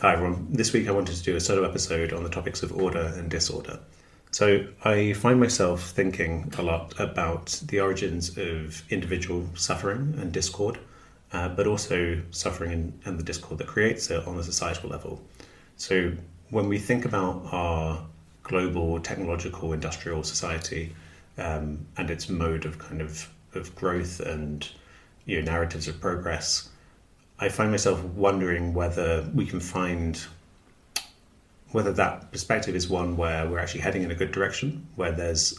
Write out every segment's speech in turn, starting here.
Hi everyone. This week I wanted to do a solo episode on the topics of order and disorder. So I find myself thinking a lot about the origins of individual suffering and discord, but also suffering and the discord that creates it on a societal level. So when we think about our global technological industrial society and its mode of growth and narratives of progress, I find myself wondering whether we can find whether that perspective is one where we're actually heading in a good direction, where there's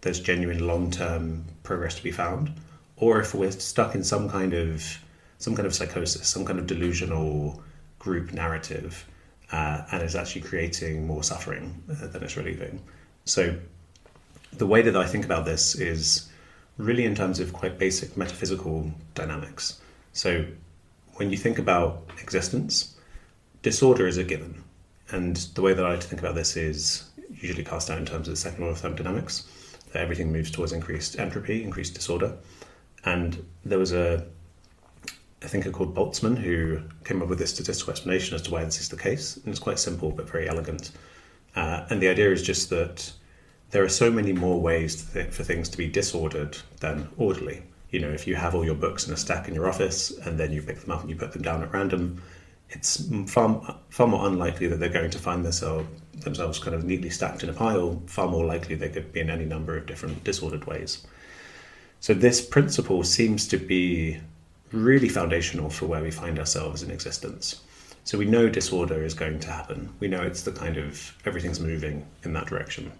genuine long-term progress to be found, or if we're stuck in some kind of psychosis, some kind of delusional group narrative, and it's actually creating more suffering than it's relieving. So the way that I think about this is really in terms of quite basic metaphysical dynamics. So when you think about existence, disorder is a given. And the way that I like to think about this is usually cast out in terms of the second law of thermodynamics, that everything moves towards increased entropy, increased disorder. And there was a thinker called Boltzmann who came up with this statistical explanation as to why this is the case. And it's quite simple, but very elegant. And the idea is just that there are so many more ways for things to be disordered than orderly. If you have all your books in a stack in your office and then you pick them up and you put them down at random, it's far more unlikely that they're going to find themselves kind of neatly stacked in a pile, far more likely they could be in any number of different disordered ways. So this principle seems to be really foundational for where we find ourselves in existence. So we know disorder is going to happen. We know it's the kind of everything's moving in that direction.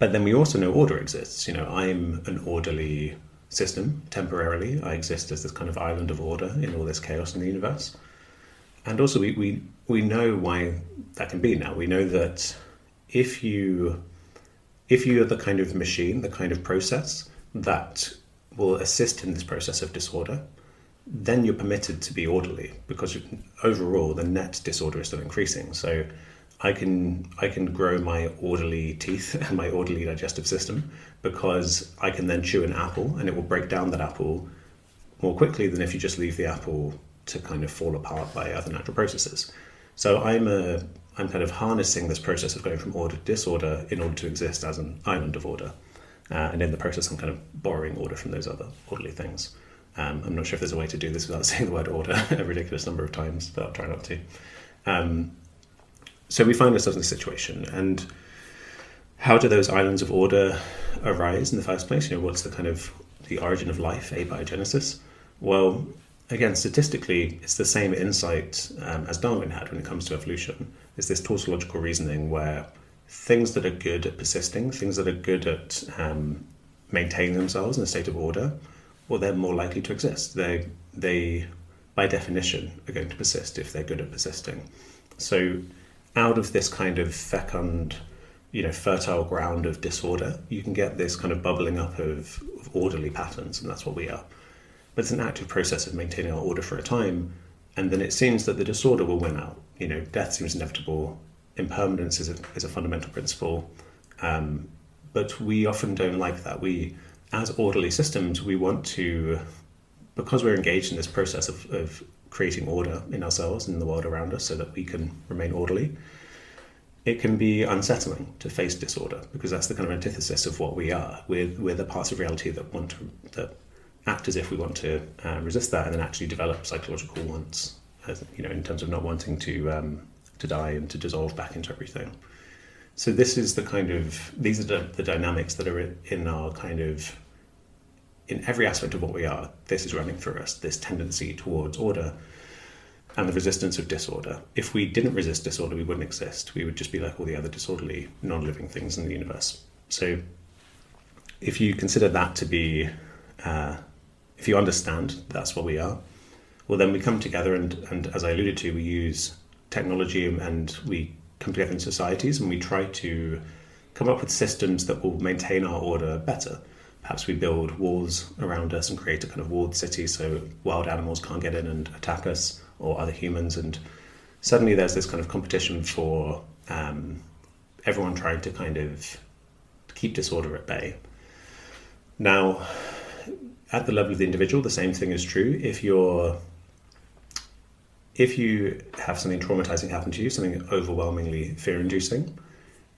But then we also know order exists. I'm an orderly system temporarily. I exist as this kind of island of order in all this chaos in the universe. And also we know why that can be now. We know that if you're the kind of machine, the kind of process that will assist in this process of disorder, then you're permitted to be orderly, because overall the net disorder is still increasing. So I can grow my orderly teeth and my orderly digestive system because I can then chew an apple and it will break down that apple more quickly than if you just leave the apple to kind of fall apart by other natural processes. So I'm kind of harnessing this process of going from order to disorder in order to exist as an island of order. And in the process, I'm kind of borrowing order from those other orderly things. I'm not sure if there's a way to do this without saying the word order a ridiculous number of times, but I'll try not to. So we find ourselves in this situation, and how do those islands of order arise in the first place? What's the origin of life, abiogenesis? Well, again, statistically, it's the same insight as Darwin had when it comes to evolution. It's this tautological reasoning where things that are good at persisting, things that are good at maintaining themselves in a state of order, well, they're more likely to exist. They, by definition, are going to persist if they're good at persisting. So out of this kind of fecund, fertile ground of disorder, you can get this kind of bubbling up of orderly patterns, and that's what we are. But it's an active process of maintaining our order for a time, and then it seems that the disorder will win out. Death seems inevitable. Impermanence is a fundamental principle, but we often don't like that. We, as orderly systems, we want to, because we're engaged in this process of creating order in ourselves and in the world around us so that we can remain orderly, it can be unsettling to face disorder, because that's the kind of antithesis of what we are. We're the parts of reality that act as if we want to resist that, and then actually develop psychological wants, in terms of not wanting to die and to dissolve back into everything. So these are the dynamics that are in our in every aspect of what we are. This is running through us, this tendency towards order and the resistance of disorder. If we didn't resist disorder, we wouldn't exist. We would just be like all the other disorderly, non-living things in the universe. So if you consider that to be, if you understand that's what we are, well, then we come together and as I alluded to, we use technology and we come together in societies and we try to come up with systems that will maintain our order better. Perhaps we build walls around us and create a kind of walled city so wild animals can't get in and attack us or other humans. And suddenly there's this kind of competition for everyone trying to kind of keep disorder at bay. Now, at the level of the individual, the same thing is true. If you're if you have something traumatizing happen to you, something overwhelmingly fear-inducing,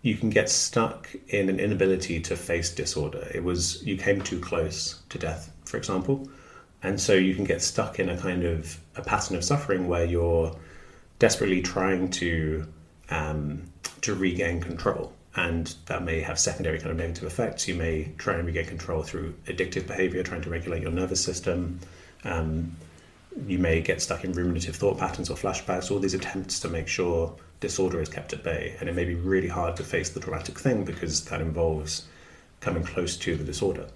you can get stuck in an inability to face disorder. You came too close to death, for example. And so you can get stuck in a kind of a pattern of suffering where you're desperately trying to regain control. And that may have secondary kind of negative effects. You may try and regain control through addictive behavior, trying to regulate your nervous system. You may get stuck in ruminative thought patterns or flashbacks, all these attempts to make sure disorder is kept at bay. And it may be really hard to face the traumatic thing because that involves coming close to the disorder.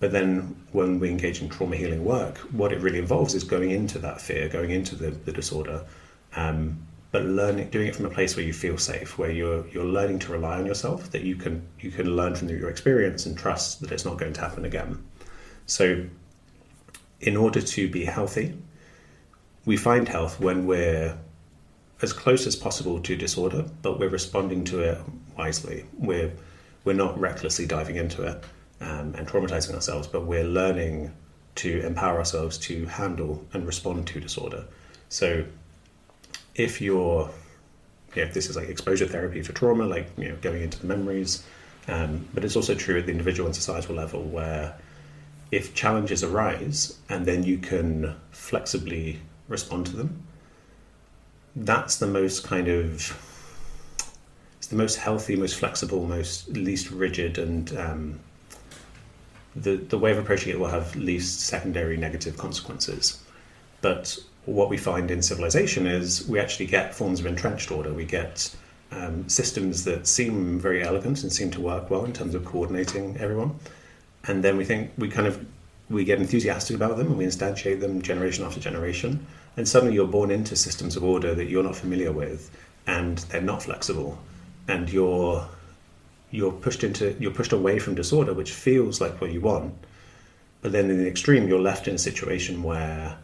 But then when we engage in trauma healing work, what it really involves is going into that fear, going into the disorder, but doing it from a place where you feel safe, where you're learning to rely on yourself, that you can learn from your experience and trust that it's not going to happen again. So in order to be healthy, we find health when we're as close as possible to disorder, but we're responding to it wisely. We're not recklessly diving into it and traumatizing ourselves, but we're learning to empower ourselves to handle and respond to disorder. So if this is like exposure therapy for trauma, like going into the memories, but it's also true at the individual and societal level, where if challenges arise and then you can flexibly respond to them, that's the most it's the most healthy, most flexible, least rigid, and the way of approaching it will have least secondary negative consequences. But what we find in civilization is we actually get forms of entrenched order. We get systems that seem very elegant and seem to work well in terms of coordinating everyone. And then we get enthusiastic about them and we instantiate them generation after generation. And suddenly you're born into systems of order that you're not familiar with, and they're not flexible. And you're pushed away from disorder, which feels like what you want. But then in the extreme, you're left in a situation where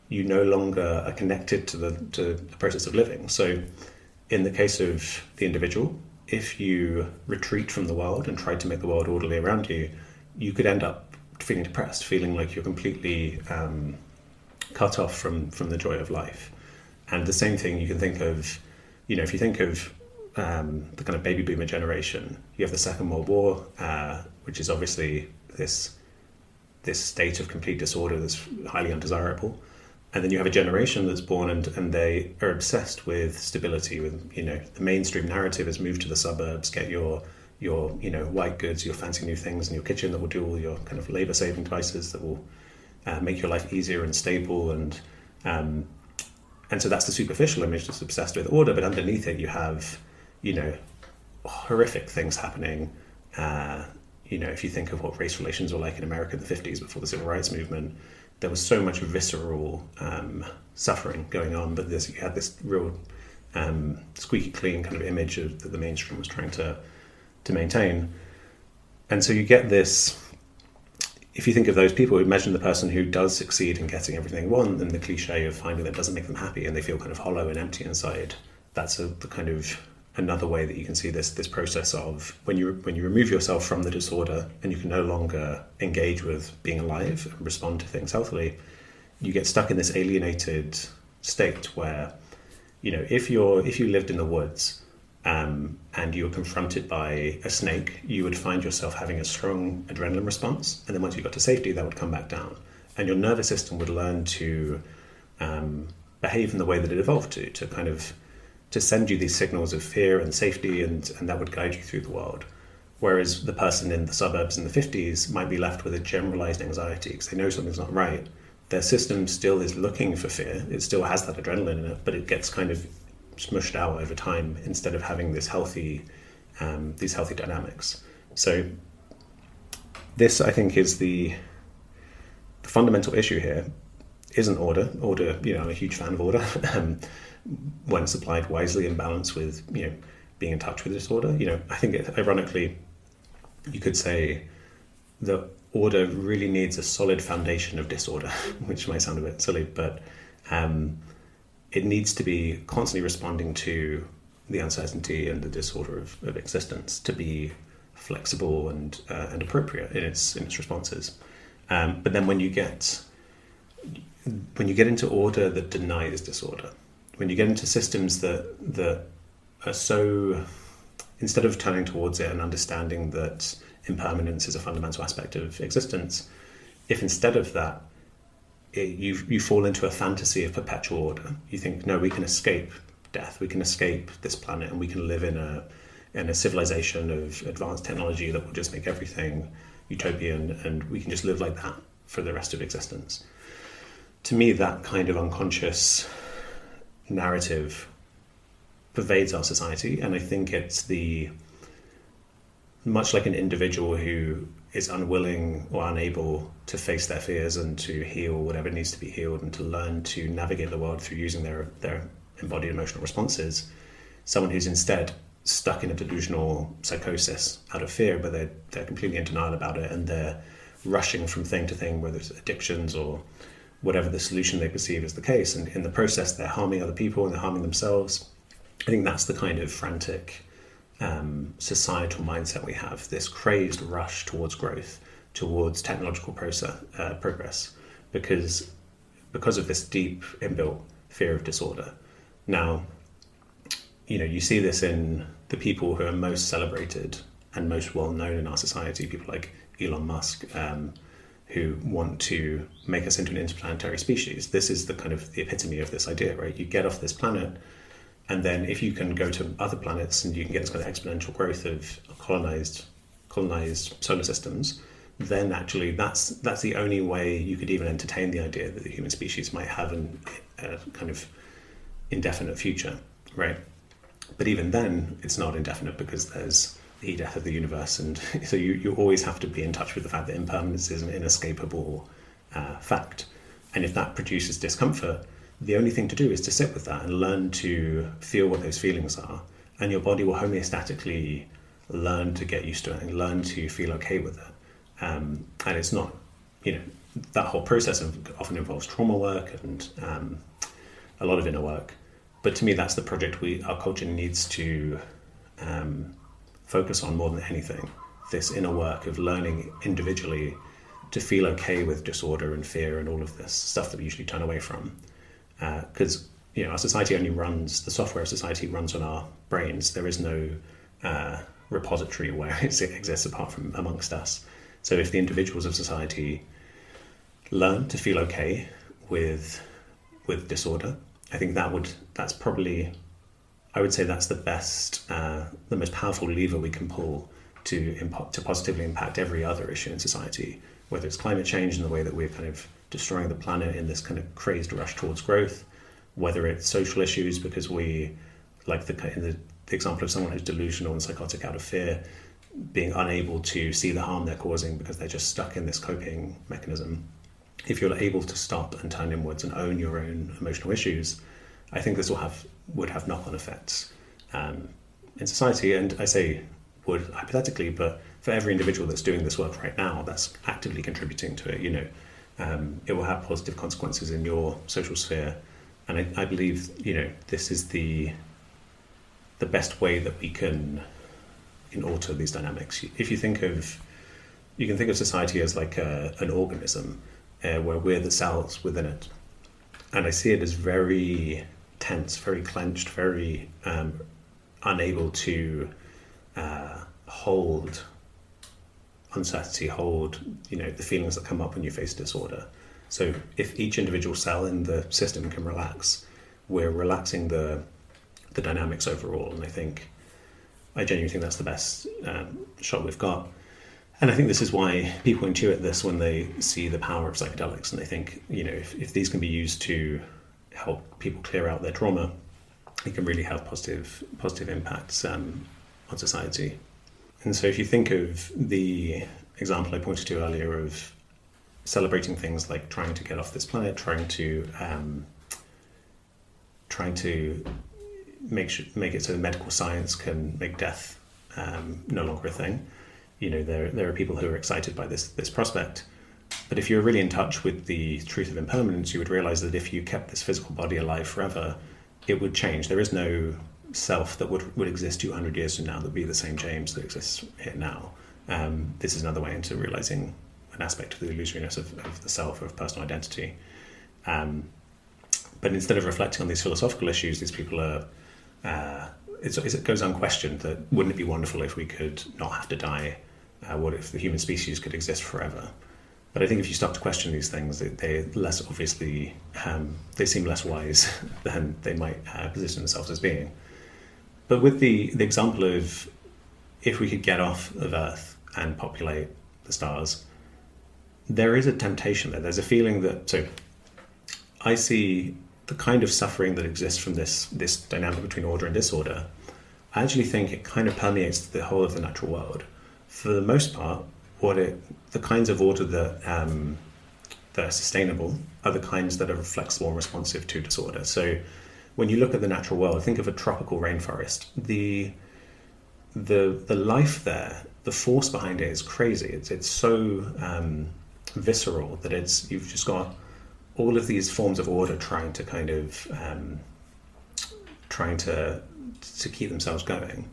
you no longer are connected to the process of living. So in the case of the individual, if you retreat from the world and try to make the world orderly around you, you could end up feeling depressed, feeling like you're completely cut off from the joy of life. And the same thing you can think of, if you think of the kind of baby boomer generation, you have the Second World War, which is obviously this state of complete disorder that's highly undesirable. And then you have a generation that's born and they are obsessed with stability, with, the mainstream narrative is move to the suburbs, get your white goods, your fancy new things in your kitchen that will do all your kind of labor saving devices that will make your life easier and stable. And so that's the superficial image that's obsessed with order, but underneath it you have, horrific things happening. If you think of what race relations were like in America in the 50s before the Civil Rights Movement, there was so much visceral suffering going on, but you had this real squeaky clean kind of image that the mainstream was trying to maintain. And so you get this, if you think of those people, imagine the person who does succeed in getting everything they want, and the cliche of finding that doesn't make them happy and they feel kind of hollow and empty inside. That's the kind of another way that you can see this process of when you remove yourself from the disorder and you can no longer engage with being alive and respond to things healthily, you get stuck in this alienated state where, if you lived in the woods and you were confronted by a snake, you would find yourself having a strong adrenaline response, and then once you got to safety, that would come back down, and your nervous system would learn to behave in the way that it evolved to kind of to send you these signals of fear and safety, and that would guide you through the world. Whereas the person in the suburbs in the 50s might be left with a generalized anxiety because they know something's not right. Their system still is looking for fear. It still has that adrenaline in it, but it gets kind of smushed out over time instead of having these healthy dynamics. So this, I think, is the fundamental issue here. Isn't order. Order, I'm a huge fan of order. When supplied wisely and balanced with, being in touch with disorder. I think ironically, you could say that order really needs a solid foundation of disorder, which might sound a bit silly, but it needs to be constantly responding to the uncertainty and the disorder of existence to be flexible and appropriate in its responses. But then when you get into order that denies disorder, when you get into systems that are so, instead of turning towards it and understanding that impermanence is a fundamental aspect of existence, if instead of that, you fall into a fantasy of perpetual order, you think, no, we can escape death, we can escape this planet, and we can live in a civilization of advanced technology that will just make everything utopian, and we can just live like that for the rest of existence. To me, that kind of unconscious narrative pervades our society, and I think it's much like an individual who is unwilling or unable to face their fears and to heal whatever needs to be healed and to learn to navigate the world through using their embodied emotional responses. Someone who's instead stuck in a delusional psychosis out of fear, but they're completely in denial about it, and they're rushing from thing to thing, whether it's addictions or whatever the solution they perceive as the case, and in the process they're harming other people and they're harming themselves. I think that's the kind of frantic societal mindset we have, this crazed rush towards growth, towards technological progress, because of this deep inbuilt fear of disorder. Now, you see this in the people who are most celebrated and most well known in our society, people like Elon Musk, who want to make us into an interplanetary species. This is the kind of the epitome of this idea, right? You get off this planet, and then if you can go to other planets and you can get this kind of exponential growth of colonized solar systems, then actually that's the only way you could even entertain the idea that the human species might have a kind of indefinite future, right? But even then, it's not indefinite because there's the death of the universe, and so you always have to be in touch with the fact that impermanence is an inescapable fact. And if that produces discomfort, the only thing to do is to sit with that and learn to feel what those feelings are, and your body will homeostatically learn to get used to it and learn to feel okay with it. And it's not, that whole process often involves trauma work and a lot of inner work. But to me, that's the project our culture needs to focus on more than anything. This inner work of learning individually to feel okay with disorder and fear and all of this stuff that we usually turn away from. Because our society the software of society runs on our brains. There is no repository where it exists apart from amongst us. So if the individuals of society learn to feel okay with disorder, I think that's probably, I would say that's the best, the most powerful lever we can pull to positively impact every other issue in society, whether it's climate change and the way that we're kind of destroying the planet in this kind of crazed rush towards growth, whether it's social issues because we, like the example of someone who's delusional and psychotic out of fear, being unable to see the harm they're causing because they're just stuck in this coping mechanism. If you're able to stop and turn inwards and own your own emotional issues, I think this would have knock-on effects in society. And I say would hypothetically, but for every individual that's doing this work right now, that's actively contributing to it, it will have positive consequences in your social sphere. And I believe, this is the best way that we can alter these dynamics. If you can think of society as like an organism, where we're the cells within it. And I see it as very tense, very clenched, very unable to hold uncertainty, hold the feelings that come up when you face disorder. So if each individual cell in the system can relax, we're relaxing the dynamics overall. And I genuinely think that's the best shot we've got. And I think this is why people intuit this when they see the power of psychedelics, and they think, if these can be used to help people clear out their trauma, it can really have positive impacts on society. And so if you think of the example I pointed to earlier of celebrating things like trying to get off this planet, trying to make it so medical science can make death no longer a thing. There are people who are excited by this prospect. But if you're really in touch with the truth of impermanence, you would realize that if you kept this physical body alive forever, it would change. There is no self that would exist 200 years from now that would be the same James that exists here now. This is another way into realizing an aspect of the illusoriness of the self, of personal identity. But instead of reflecting on these philosophical issues, these people are, it goes unquestioned that wouldn't it be wonderful if we could not have to die? What if the human species could exist forever? But I think if you start to question these things, they less obviously, they seem less wise than they might position themselves as being. But with the example of if we could get off of Earth and populate the stars, there is a temptation there. There's a feeling that, so I see the kind of suffering that exists from this dynamic between order and disorder. I actually think it kind of permeates the whole of the natural world. For the most part, the kinds of order that are sustainable are the kinds that are flexible and responsive to disorder. So when you look at the natural world, think of a tropical rainforest. The life there, the force behind it is crazy. It's so visceral that you've just got all of these forms of order trying to kind of to keep themselves going.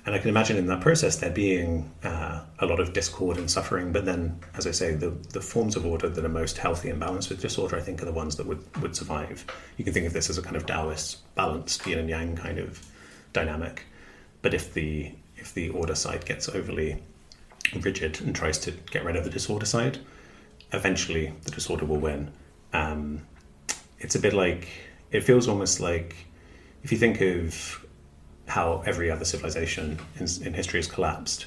And I can imagine in that process there being a lot of discord and suffering, but then, as I say, the forms of order that are most healthy and balanced with disorder, I think, are the ones that would survive. You can think of this as a kind of Taoist, balanced yin and yang kind of dynamic. But if the order side gets overly rigid and tries to get rid of the disorder side, eventually the disorder will win. It's a bit like, it feels almost like, if you think of how every other civilization in history has collapsed,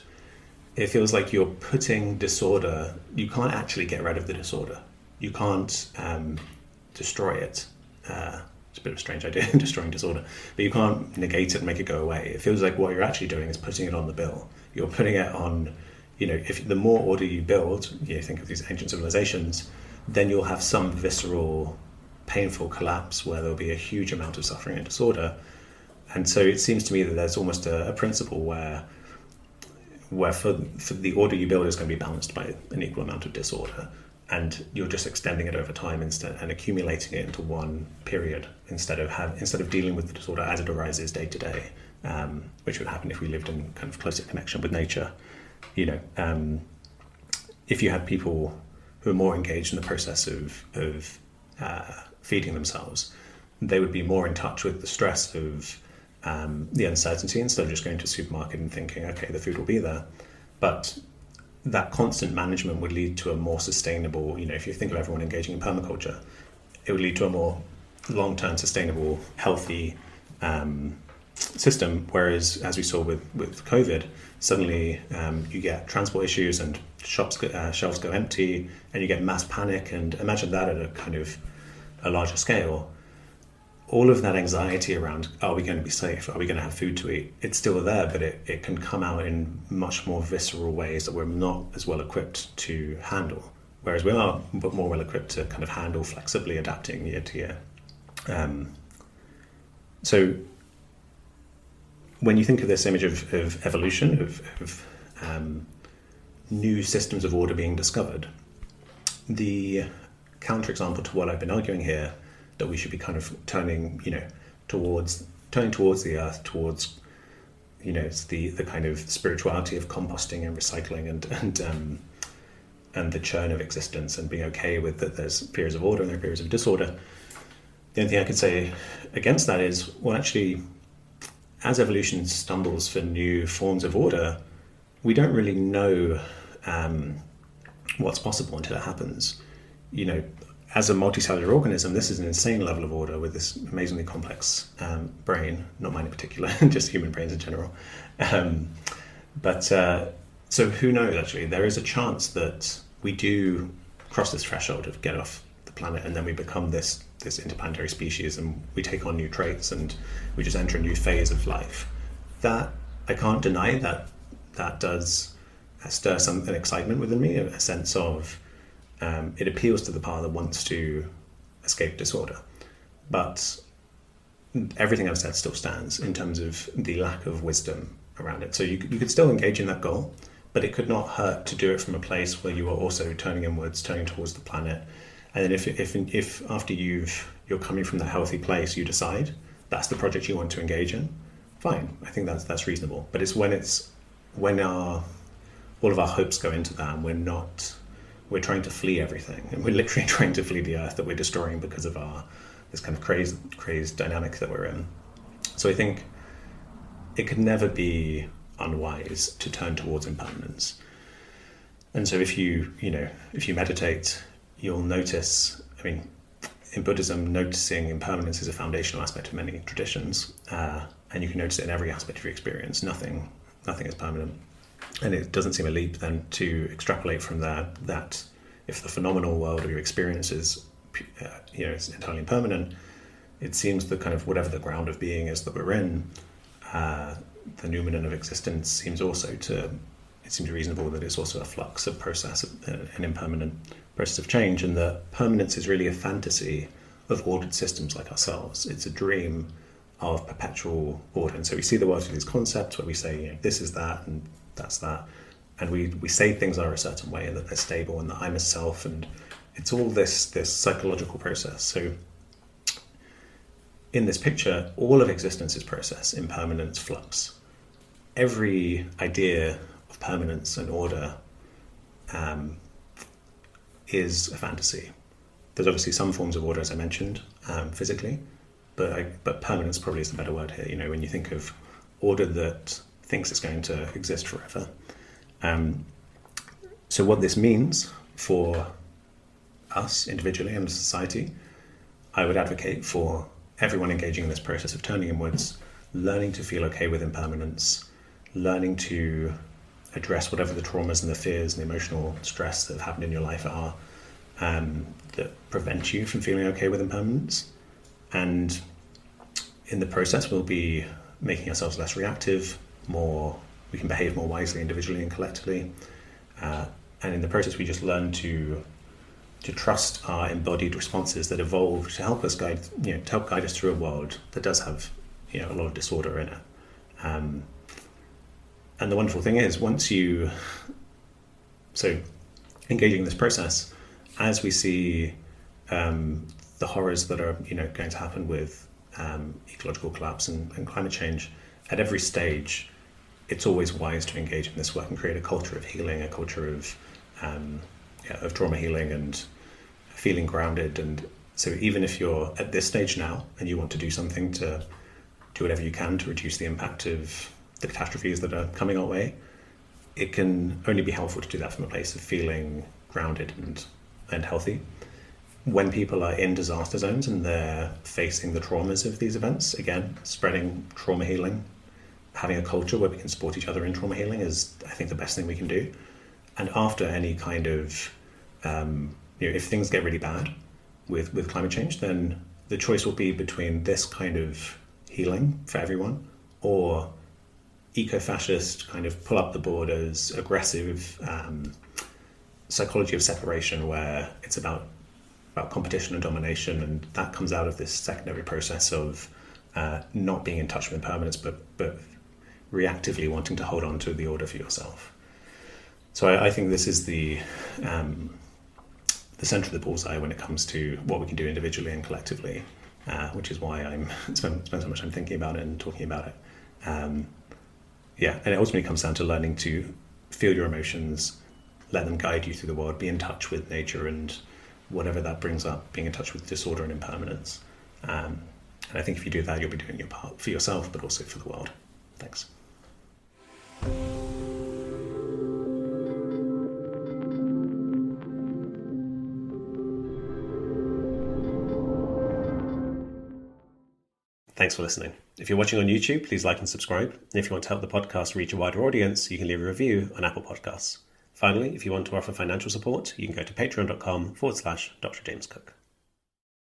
it feels like you're putting disorder, you can't actually get rid of the disorder. You can't destroy it. It's a bit of a strange idea, destroying disorder, but you can't negate it and make it go away. It feels like what you're actually doing is putting it on the bill. You're putting it on, if the more order you build, think of these ancient civilizations, then you'll have some visceral, painful collapse where there'll be a huge amount of suffering and disorder. And so it seems to me that there's almost a principle where for the order you build is going to be balanced by an equal amount of disorder, and you're just extending it over time and accumulating it into one period instead of dealing with the disorder as it arises day to day, which would happen if we lived in kind of closer connection with nature. If you had people who are more engaged in the process of feeding themselves, they would be more in touch with the stress of the uncertainty instead of just going to a supermarket and thinking, okay, the food will be there. But that constant management would lead to a more sustainable, if you think of everyone engaging in permaculture, it would lead to a more long-term sustainable, healthy system. Whereas, as we saw with COVID, suddenly you get transport issues and shelves go empty, and you get mass panic. And imagine that at a kind of a larger scale. All of that anxiety around, are we going to be safe? Are we going to have food to eat? It's still there, but it can come out in much more visceral ways that we're not as well equipped to handle. Whereas we are more well equipped to kind of handle flexibly adapting year to year. So when you think of this image of evolution, of new systems of order being discovered, the counterexample to what I've been arguing here, that we should be kind of turning towards the earth, towards it's the kind of spirituality of composting and recycling and the churn of existence, and being okay with that there's periods of order and there are periods of disorder. The only thing I could say against that is, well, actually, as evolution stumbles for new forms of order, we don't really know what's possible until it happens. As a multicellular organism, this is an insane level of order with this amazingly complex brain, not mine in particular, just human brains in general. So who knows, actually? There is a chance that we do cross this threshold of get off the planet, and then we become this interplanetary species, and we take on new traits, and we just enter a new phase of life. That, I can't deny that does stir an excitement within me, a sense of it appeals to the part that wants to escape disorder. But everything I've said still stands in terms of the lack of wisdom around it. So you could still engage in that goal, but it could not hurt to do it from a place where you are also turning inwards, turning towards the planet. And then if after you're coming from that healthy place, you decide that's the project you want to engage in, fine. I think that's reasonable. But it's when all of our hopes go into that, and we're trying to flee everything, and we're literally trying to flee the earth that we're destroying because of kind of crazed dynamic that we're in. So I think it could never be unwise to turn towards impermanence. And so if you meditate, you'll notice, in Buddhism, noticing impermanence is a foundational aspect of many traditions, and you can notice it in every aspect of your experience. Nothing is permanent. And it doesn't seem a leap then to extrapolate from there that if the phenomenal world of your experience is entirely impermanent, it seems that kind of whatever the ground of being is that we're in, the noumenon of existence seems reasonable that it's also a flux, a process, an impermanent process of change, and that permanence is really a fantasy of ordered systems like ourselves. It's a dream of perpetual order. And so we see the world through these concepts where we say, this is that and that's that. And we say things are a certain way and that they're stable and that I'm a self, and it's all this psychological process. So in this picture, all of existence is process, impermanence, flux. Every idea of permanence and order is a fantasy. There's obviously some forms of order, as I mentioned, physically, but permanence probably is the better word here. When you think of order that thinks it's going to exist forever. So what this means for us individually and society, I would advocate for everyone engaging in this process of turning inwards, learning to feel okay with impermanence, learning to address whatever the traumas and the fears and the emotional stress that have happened in your life are, that prevent you from feeling okay with impermanence. And in the process, we'll be making ourselves less reactive, we can behave more wisely individually and collectively. And in the process, we just learn to trust our embodied responses that evolve to help us guide us through a world that does have, a lot of disorder in it. And the wonderful thing is, engaging in this process, as we see the horrors that are, going to happen with ecological collapse and climate change, at every stage, it's always wise to engage in this work and create a culture of healing, a culture of trauma healing and feeling grounded. And so even if you're at this stage now and you want to do something to do whatever you can to reduce the impact of the catastrophes that are coming our way, it can only be helpful to do that from a place of feeling grounded and healthy. When people are in disaster zones and they're facing the traumas of these events, again, spreading trauma healing, having a culture where we can support each other in trauma healing is, I think, the best thing we can do. And after any kind of, if things get really bad with climate change, then the choice will be between this kind of healing for everyone or eco-fascist kind of pull up the borders, aggressive psychology of separation where it's about competition and domination, and that comes out of this secondary process of not being in touch with impermanence, but reactively wanting to hold on to the order for yourself. So I think this is the center of the bullseye when it comes to what we can do individually and collectively, which is why I'm spend so much time thinking about it and talking about it. And it ultimately comes down to learning to feel your emotions, let them guide you through the world, be in touch with nature and whatever that brings up, being in touch with disorder and impermanence. And I think if you do that, you'll be doing your part for yourself, but also for the world. Thanks. Thanks for listening. If you're watching on YouTube, please like and subscribe. And if you want to help the podcast reach a wider audience, you can leave a review on Apple Podcasts. Finally, if you want to offer financial support, you can go to patreon.com/Dr. James Cooke.